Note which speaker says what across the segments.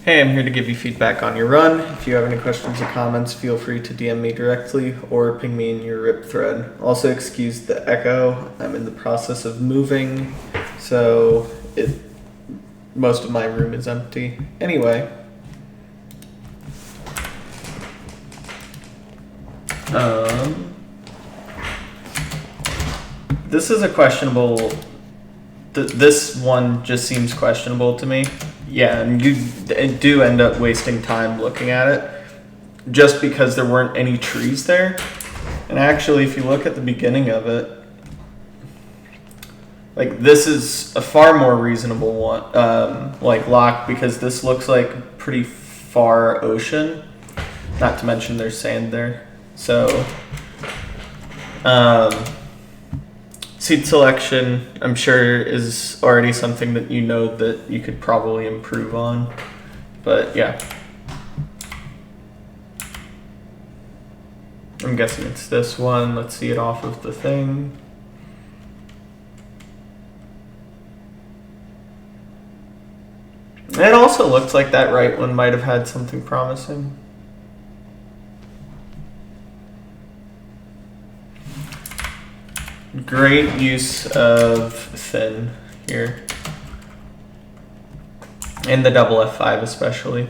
Speaker 1: Hey, I'm here to give you feedback on your run. If you have any questions or comments, feel free to DM me directly or ping me in your RIP thread. Also, excuse the echo. I'm in the process of moving, so most of my room is empty. Anyway, this is a questionable. This one just seems questionable to me. Yeah, and you do end up wasting time looking at it just because there weren't any trees there. And actually, if you look at the beginning of it, like this is a far more reasonable one, like lock, because this looks like pretty far ocean. Not to mention there's sand there. So, seed selection, I'm sure, is already something that you know that you could probably improve on. But yeah. I'm guessing it's this one. Let's see it off of the thing. It also looks like that right one might have had something promising. Great use of thin here. And the double F5 especially.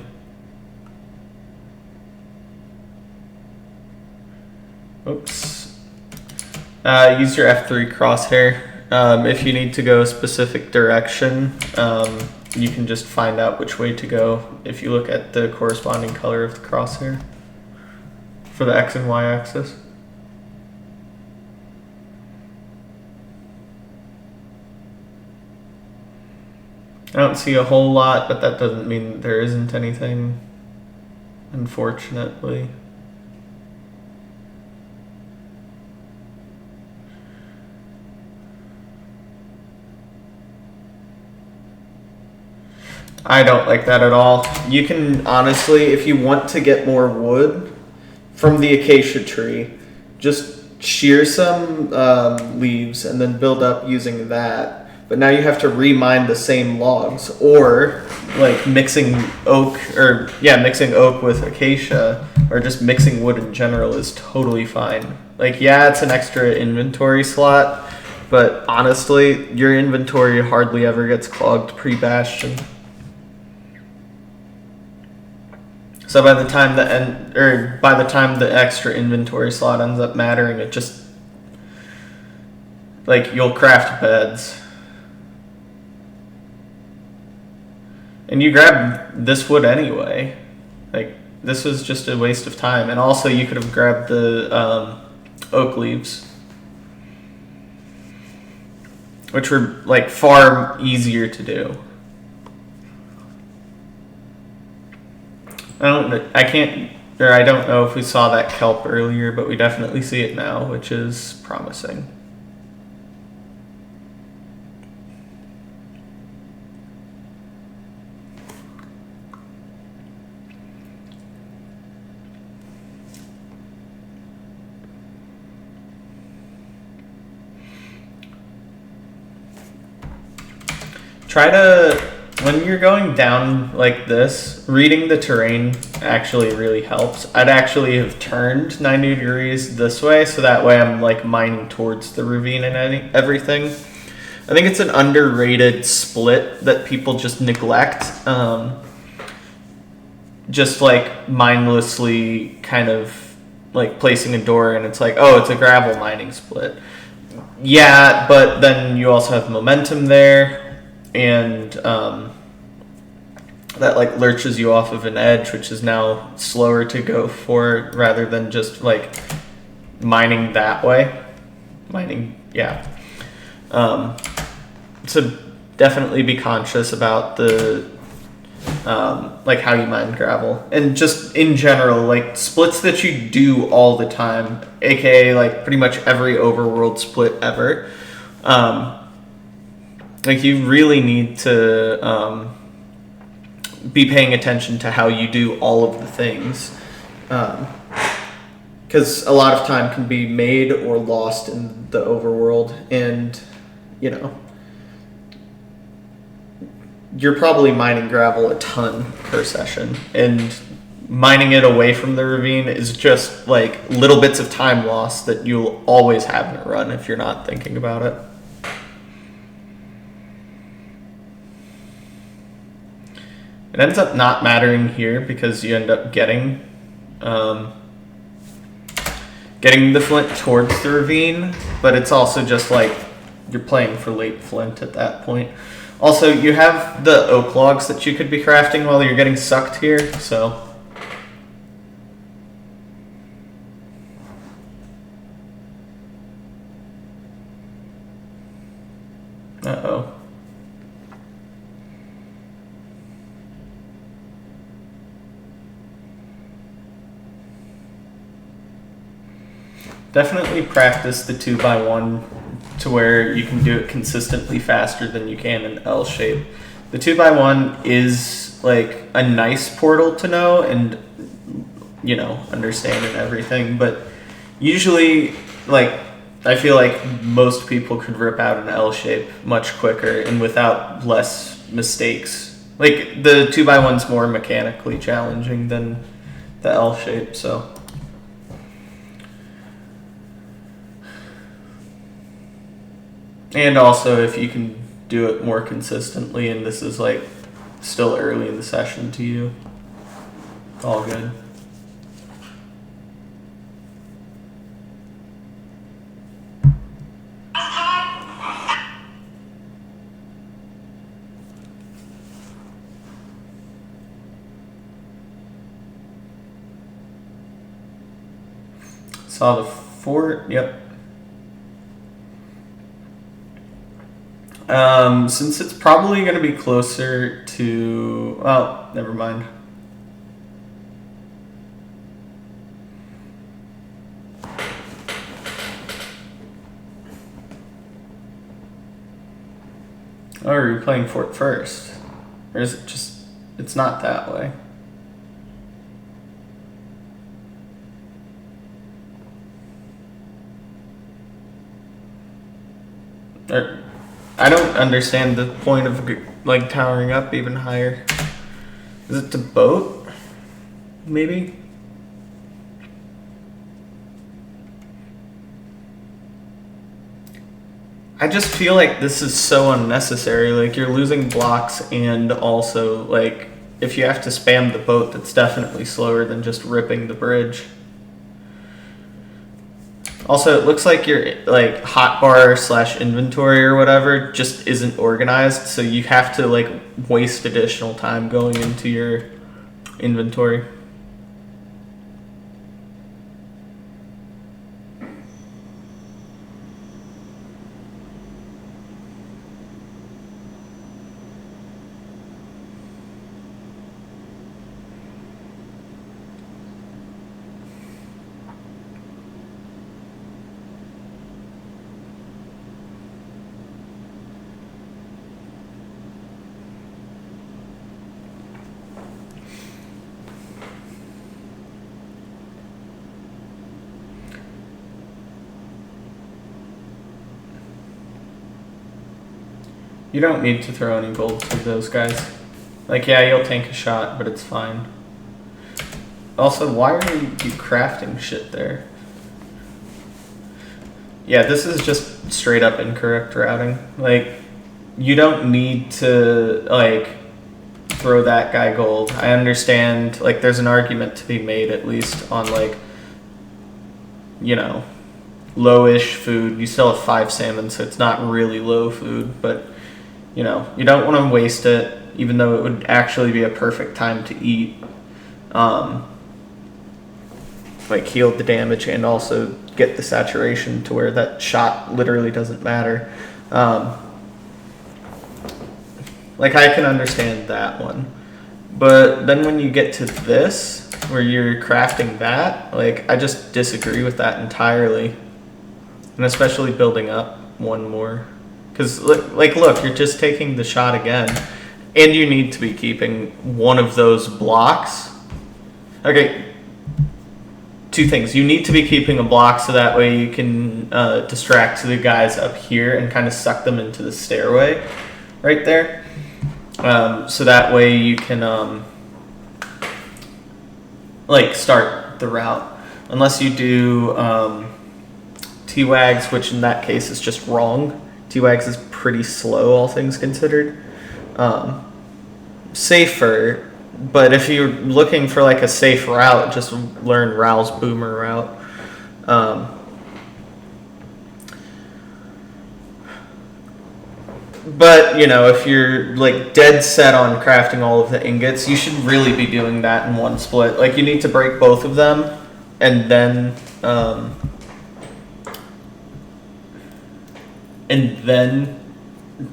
Speaker 1: Oops. Use your F3 crosshair. If you need to go a specific direction, you can just find out which way to go if you look at the corresponding color of the crosshair for the X and Y axis. I don't see a whole lot, but that doesn't mean there isn't anything, unfortunately. I don't like that at all. You can honestly, if you want to get more wood from the acacia tree, just shear some leaves and then build up using that. But now you have to remine the same logs, or like mixing oak with acacia, or just mixing wood in general is totally fine. Like, yeah, it's an extra inventory slot, but honestly, your inventory hardly ever gets clogged pre-bastion. So by the time the extra inventory slot ends up mattering, it just, like, you'll craft beds. And you grab this wood anyway. Like, this was just a waste of time. And also, you could have grabbed the oak leaves, which were, like, far easier to do. I don't know if we saw that kelp earlier, but we definitely see it now, which is promising. Try to, when you're going down like this, reading the terrain actually really helps. I'd actually have turned 90 degrees this way, so that way I'm like mining towards the ravine and everything. I think it's an underrated split that people just neglect. Just like mindlessly kind of like placing a door and it's like, oh, it's a gravel mining split. Yeah, but then you also have momentum there. And that like lurches you off of an edge, which is now slower to go for rather than just like mining that way. So definitely be conscious about the like how you mine gravel, and just in general, like splits that you do all the time, aka like pretty much every overworld split ever. Like, you really need to be paying attention to how you do all of the things. Because a lot of time can be made or lost in the overworld. And, you know, you're probably mining gravel a ton per session, and mining it away from the ravine is just like little bits of time lost that you'll always have in a run if you're not thinking about it. It ends up not mattering here because you end up getting the flint towards the ravine, but it's also just like you're playing for late flint at that point. Also, you have the oak logs that you could be crafting while you're getting sucked here, so... Uh-oh. Definitely practice the 2x1 to where you can do it consistently faster than you can in L shape. The 2x1 is like a nice portal to know and, you know, understand and everything, but usually, like, I feel like most people could rip out an L shape much quicker and without less mistakes. Like, the 2x1's more mechanically challenging than the L shape, so... And also, if you can do it more consistently, and this is like still early in the session to you, all good. Saw the fort, yep. Since it's probably going to be closer to... Well, never mind. Oh, are you playing fort first? Or is it just... It's not that way. I don't understand the point of like towering up even higher. Is it to boat? Maybe? I just feel like this is so unnecessary. Like, you're losing blocks, and also like if you have to spam the boat, that's definitely slower than just ripping the bridge. Also, it looks like your like hotbar / inventory or whatever just isn't organized, so you have to like waste additional time going into your inventory. You don't need to throw any gold to those guys. Like, yeah, you'll tank a shot, but it's fine. Also, why are you crafting shit there? Yeah, this is just straight up incorrect routing. Like, you don't need to, like, throw that guy gold. I understand, like, there's an argument to be made, at least, on, like, you know, low-ish food. You still have 5 salmon, so it's not really low food, but... You know, you don't want to waste it, even though it would actually be a perfect time to eat. Like, heal the damage and also get the saturation to where that shot literally doesn't matter. Like, I can understand that one. But then when you get to this, where you're crafting that, like, I just disagree with that entirely. And especially building up one more. Because, like, look, you're just taking the shot again. And you need to be keeping one of those blocks. Okay, 2 things. You need to be keeping a block so that way you can distract the guys up here and kind of suck them into the stairway right there. So that way you can like start the route. Unless you do T-Wags, which in that case is just wrong. T-Wags is pretty slow, all things considered. Safer, but if you're looking for like a safe route, just learn Raoul's Boomer route. But, you know, if you're like dead set on crafting all of the ingots, you should really be doing that in one split. Like, you need to break both of them and then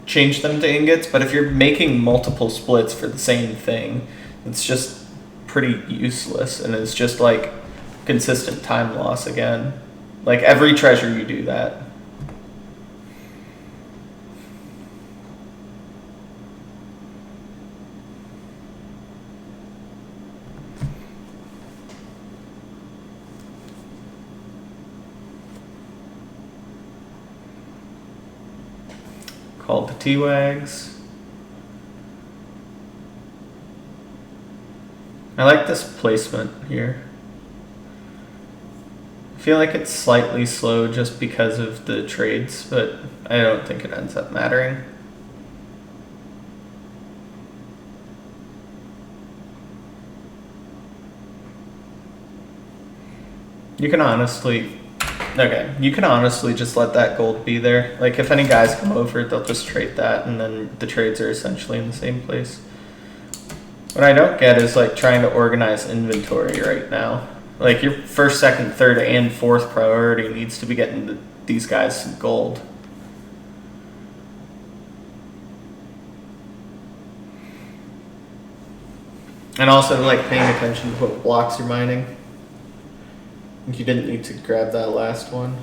Speaker 1: change them to ingots. But if you're making multiple splits for the same thing, it's just pretty useless, and it's just like consistent time loss again. Like, every treasure you do that. Called the T-Wags. I like this placement here. I feel like it's slightly slow just because of the trades, but I don't think it ends up mattering. You can honestly just let that gold be there. Like, if any guys come over, they'll just trade that, and then the trades are essentially in the same place. What I don't get is, like, trying to organize inventory right now. Like, your first, second, third, and fourth priority needs to be getting these guys some gold. And also, like, paying attention to what blocks you're mining. You didn't need to grab that last one.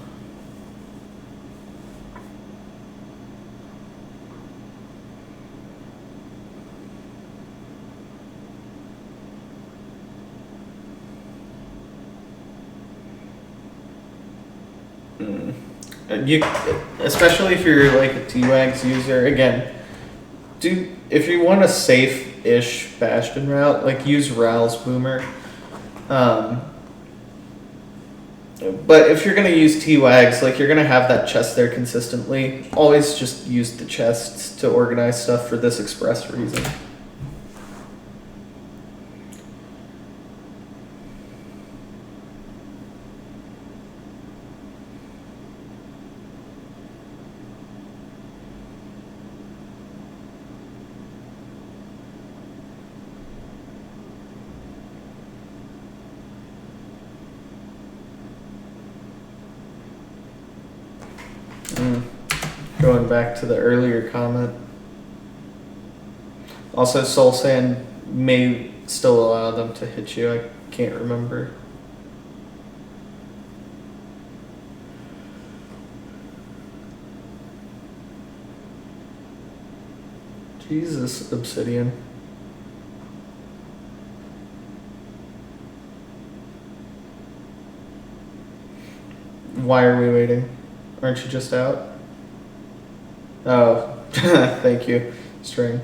Speaker 1: You, especially if you're like a T-Wags user, again, if you want a safe-ish Bastion route, like, use Raoul's Boomer. But if you're going to use T-Wags, like, you're going to have that chest there consistently. Always just use the chests to organize stuff for this express reason. Going back to the earlier comment. Also, Soul Sand may still allow them to hit you. I can't remember. Jesus, Obsidian. Why are we waiting? Aren't you just out? Oh, thank you, String.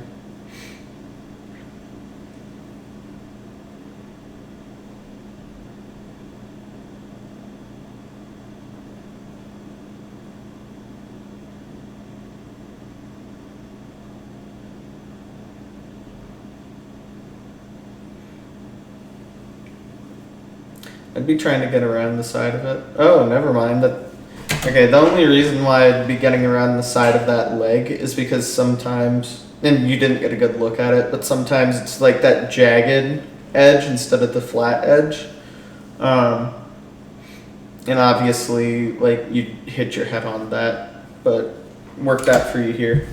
Speaker 1: I'd be trying to get around the side of it. Oh, never mind. Okay, the only reason why I'd be getting around the side of that leg is because sometimes, and you didn't get a good look at it, but sometimes it's like that jagged edge instead of the flat edge. And obviously, like, you'd hit your head on that, but worked out for you here.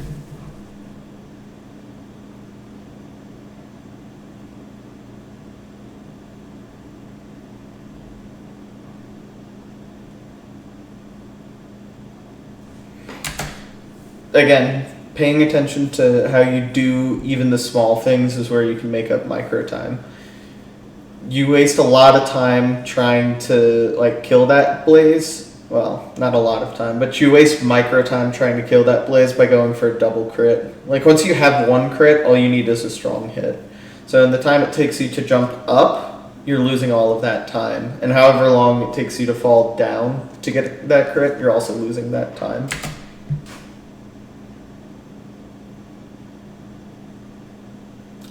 Speaker 1: Again, paying attention to how you do even the small things is where you can make up micro time. You waste a lot of time trying to, like, kill that blaze, well, not a lot of time, but you waste micro time trying to kill that blaze by going for a double crit. Like once you have one crit, all you need is a strong hit. So in the time it takes you to jump up, you're losing all of that time. And however long it takes you to fall down to get that crit, you're also losing that time.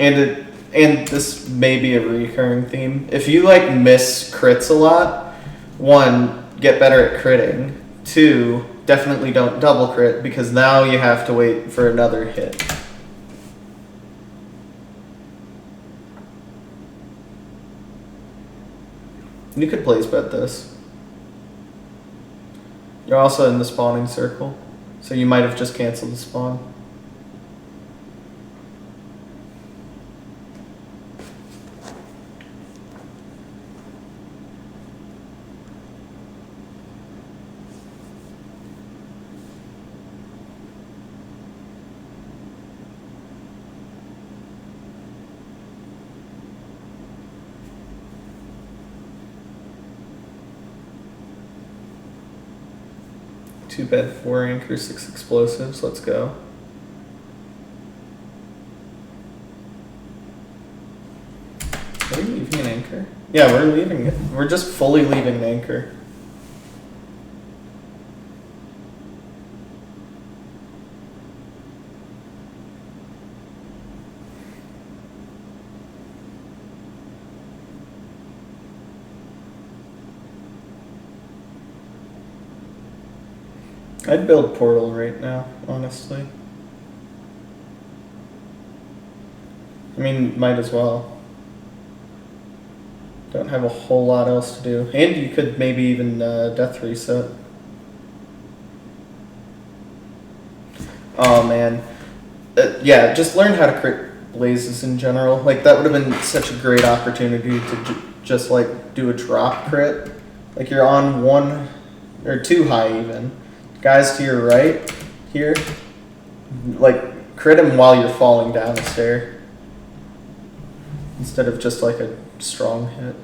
Speaker 1: And this may be a recurring theme. If you like miss crits a lot, 1, get better at critting. 2, definitely don't double crit because now you have to wait for another hit. You could place bet this. You're also in the spawning circle, so you might have just canceled the spawn. Two bed, 4 anchor, 6 explosives. Let's go. Are we leaving an anchor? Yeah, we're leaving it. We're just fully leaving an anchor. I'd build portal right now, honestly. I mean, might as well. Don't have a whole lot else to do. And you could maybe even death reset. Oh man. Yeah, just learn how to crit blazes in general. Like that would have been such a great opportunity to just like do a drop crit. Like you're on 1 or 2 high even. Guys to your right here, like crit him while you're falling down a stair instead of just like a strong hit.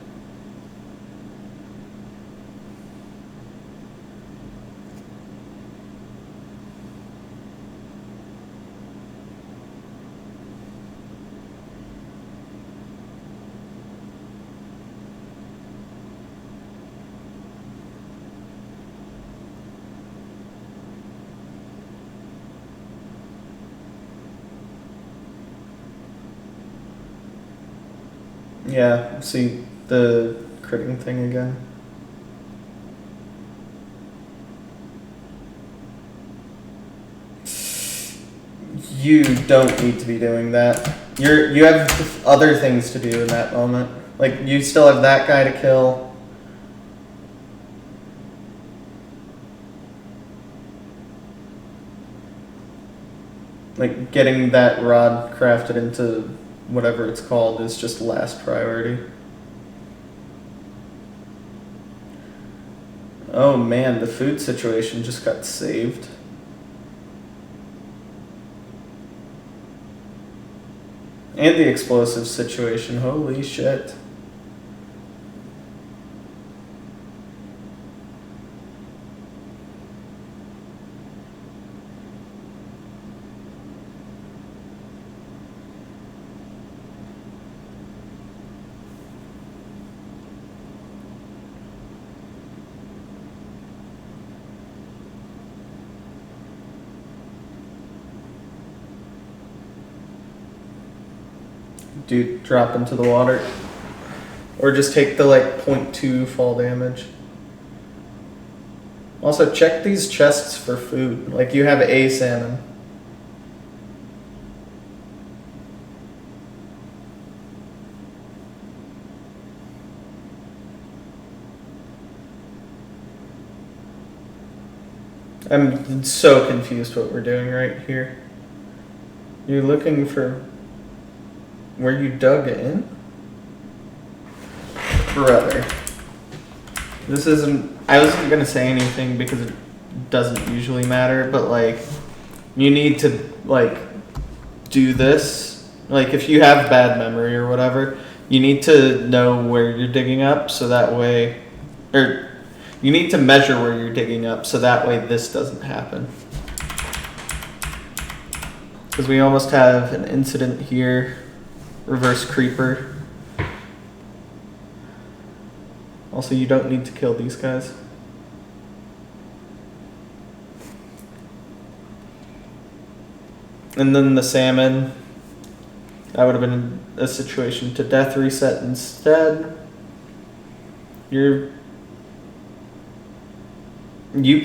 Speaker 1: Yeah, see the critting thing again. You don't need to be doing that. You have other things to do in that moment. Like you still have that guy to kill. Like getting that rod crafted into whatever it's called is just last priority. Oh man, the food situation just got saved. And the explosive situation, holy shit. Dude, drop into the water. Or just take the like 0.2 fall damage. Also, check these chests for food. Like you have a salmon. I'm so confused what we're doing right here. You're looking for where you dug in? Brother. This isn't... I wasn't going to say anything because it doesn't usually matter, but like, you need to like do this. Like if you have bad memory or whatever, you need to know where you're digging up so that way... Or You need to measure where you're digging up so that way this doesn't happen. Because we almost have an incident here. Reverse creeper. Also, you don't need to kill these guys. And then the salmon. That would have been a situation to death reset instead. You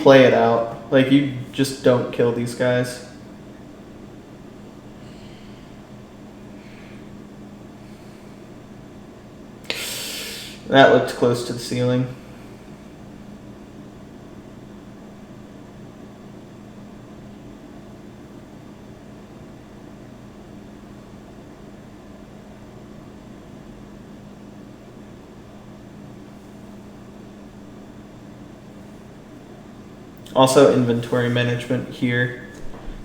Speaker 1: play it out. Like, you just don't kill these guys. That looked close to the ceiling. Also inventory management here,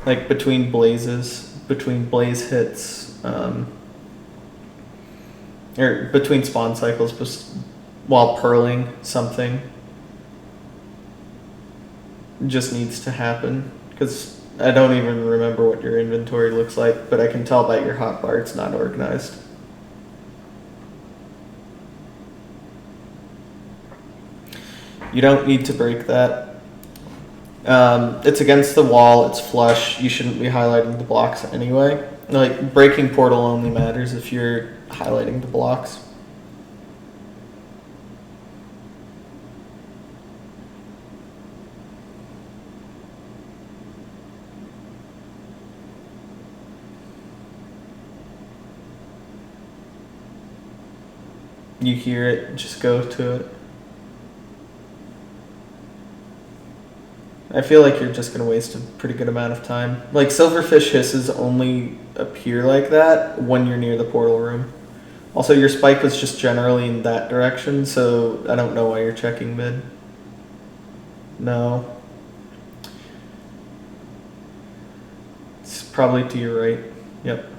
Speaker 1: like between blazes, between blaze hits, or between spawn cycles while purling something just needs to happen, because I don't even remember what your inventory looks like, but I can tell by your hotbar it's not organized. You don't need to break that. It's against the wall, it's flush, you shouldn't be highlighting the blocks anyway. Like, breaking portal only matters if you're highlighting the blocks. You hear it, just go to it. I feel like you're just going to waste a pretty good amount of time. Like, silverfish hisses only appear like that when you're near the portal room. Also, your spike was just generally in that direction, so I don't know why you're checking mid. No. It's probably to your right. Yep.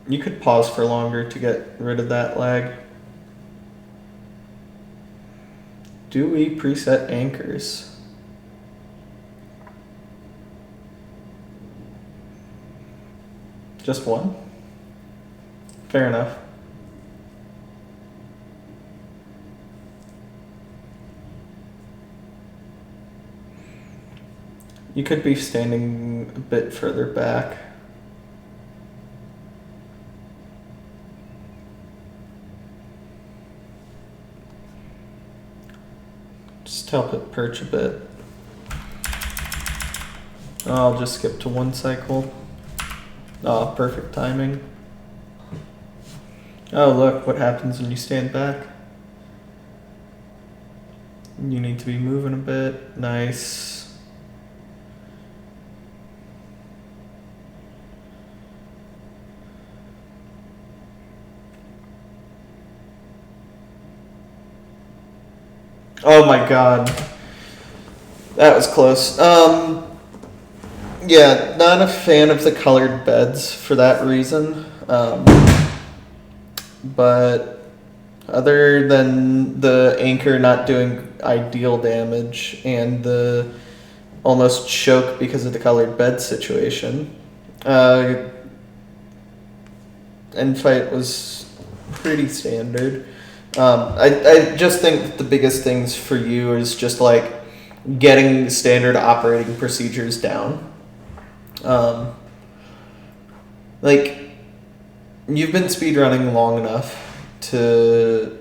Speaker 1: You could pause for longer to get rid of that lag. Do we preset anchors? Just one? Fair enough. You could be standing a bit further back. Just help it perch a bit. I'll just skip to one cycle. Oh, perfect timing. Oh, look what happens when you stand back. You need to be moving a bit. Nice. Oh my god. That was close. Yeah, not a fan of the colored beds for that reason. But other than the anchor not doing ideal damage and the almost choke because of the colored bed situation, end fight was pretty standard. I just think that the biggest things for you is just like getting standard operating procedures down. Like, you've been speedrunning long enough to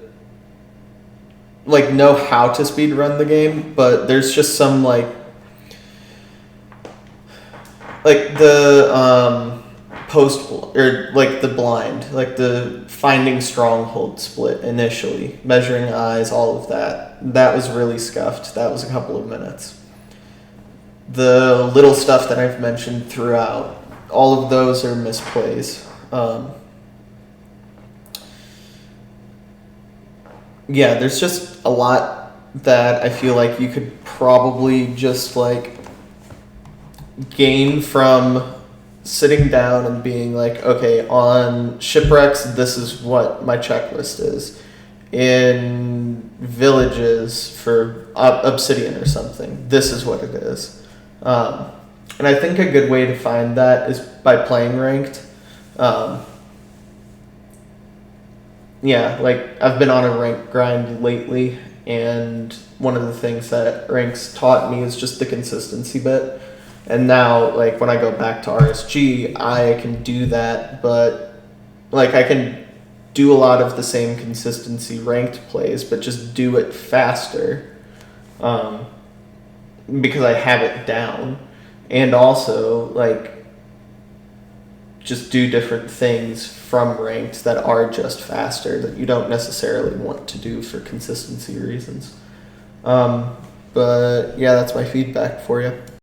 Speaker 1: like know how to speedrun the game, but there's just some like the post or like the blind, like the finding stronghold split initially, measuring eyes, all of that. That was really scuffed. That was a couple of minutes. The little stuff that I've mentioned throughout, all of those are misplays. Yeah, there's just a lot that I feel like you could probably just like gain from sitting down and being like, okay, on shipwrecks, this is what my checklist is. In villages for obsidian or something, this is what it is. And I think a good way to find that is by playing ranked. Yeah, like I've been on a rank grind lately, and one of the things that ranks taught me is just the consistency bit. And now, like when I go back to RSG, I can do that, but like I can do a lot of the same consistency ranked plays, but just do it faster, because I have it down, and also like just do different things from ranked that are just faster that you don't necessarily want to do for consistency reasons. But yeah, that's my feedback for you.